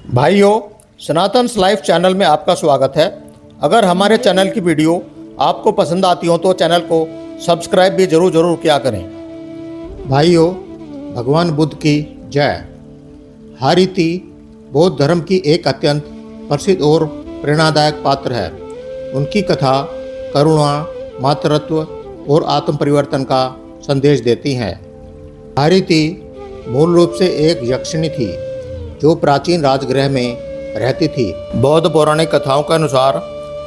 भाइयों, सनातन life channel में आपका स्वागत है। अगर हमारे चैनल की वीडियो आपको पसंद आती हो तो चैनल को सब्सक्राइब भी जरूर किया करें। भाइयों, भगवान बुद्ध की जय। हारीति बौद्ध धर्म की एक अत्यंत प्रसिद्ध और प्रेरणादायक पात्र है। उनकी कथा करुणा, मातृत्व और आत्म परिवर्तन का संदेश देती है। हारीति मूल रूप से एक यक्षिणी थी जो प्राचीन राजगृह में रहती थी। बौद्ध पौराणिक कथाओं के अनुसार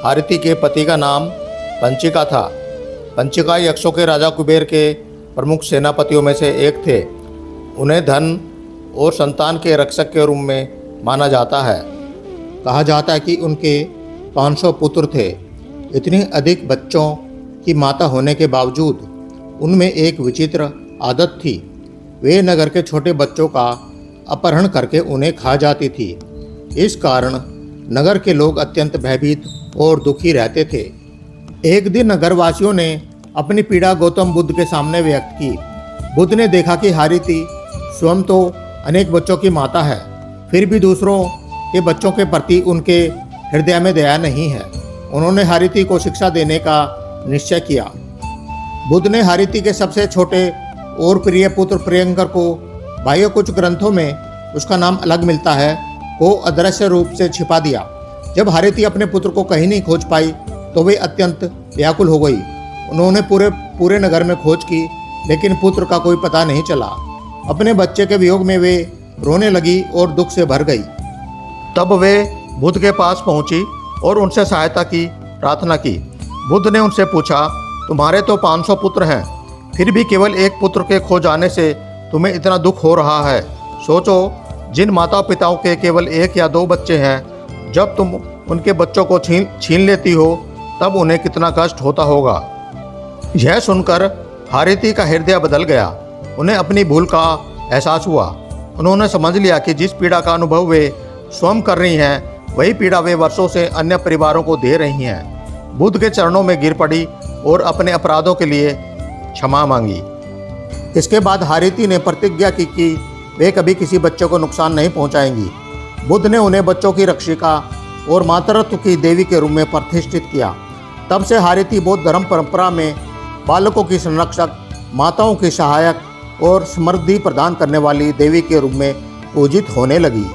हारीति के पति का नाम पंचिका था। पंचिका यक्षों के राजा कुबेर के प्रमुख सेनापतियों में से एक थे। उन्हें धन और संतान के रक्षक के रूप में माना जाता है। कहा जाता है कि उनके 500 पुत्र थे। इतने अधिक बच्चों की माता होने के बावजूद उनमें एक विचित्र आदत थी। वे नगर के छोटे बच्चों का अपहरण करके उन्हें खा जाती थी। इस कारण नगर के लोग अत्यंत भयभीत और दुखी रहते थे। एक दिन नगरवासियों ने अपनी पीड़ा गौतम बुद्ध के सामने व्यक्त की। बुद्ध ने देखा कि हारीति स्वयं तो अनेक बच्चों की माता है, फिर भी दूसरों के बच्चों के प्रति उनके हृदय में दया नहीं है। उन्होंने हारीति को शिक्षा देने का निश्चय किया। बुद्ध ने हारीति के सबसे छोटे और प्रिय पुत्र प्रियंकर को, भाइयों कुछ ग्रंथों में उसका नाम अलग मिलता है, को अदृश्य रूप से छिपा दिया। जब हारीति अपने पुत्र को कहीं नहीं खोज पाई तो वे अत्यंत व्याकुल हो गई। उन्होंने पूरे नगर में खोज की, लेकिन पुत्र का कोई पता नहीं चला। अपने बच्चे के वियोग में वे रोने लगी और दुख से भर गई। तब वे बुद्ध के पास पहुंची और उनसे सहायता की प्रार्थना की। बुद्ध ने उनसे पूछा, तुम्हारे तो 500 पुत्र हैं, फिर भी केवल एक पुत्र के खो जाने से तुम्हें इतना दुख हो रहा है। सोचो, जिन माता पिताओं के केवल 1 या 2 बच्चे हैं, जब तुम उनके बच्चों को छीन लेती हो तब उन्हें कितना कष्ट होता होगा। यह सुनकर हारीति का हृदय बदल गया। उन्हें अपनी भूल का एहसास हुआ। उन्होंने समझ लिया कि जिस पीड़ा का अनुभव वे स्वयं कर रही हैं, वही पीड़ा वे वर्षों से अन्य परिवारों को दे रही हैं। बुद्ध के चरणों में गिर पड़ी और अपने अपराधों के लिए क्षमा मांगी। इसके बाद हारीति ने प्रतिज्ञा की कि वे कभी किसी बच्चे को नुकसान नहीं पहुंचाएंगी। बुद्ध ने उन्हें बच्चों की रक्षिका और मातृत्व की देवी के रूप में प्रतिष्ठित किया। तब से हारीति बौद्ध धर्म परंपरा में बालकों की संरक्षक, माताओं की सहायक और समृद्धि प्रदान करने वाली देवी के रूप में पूजित होने लगी।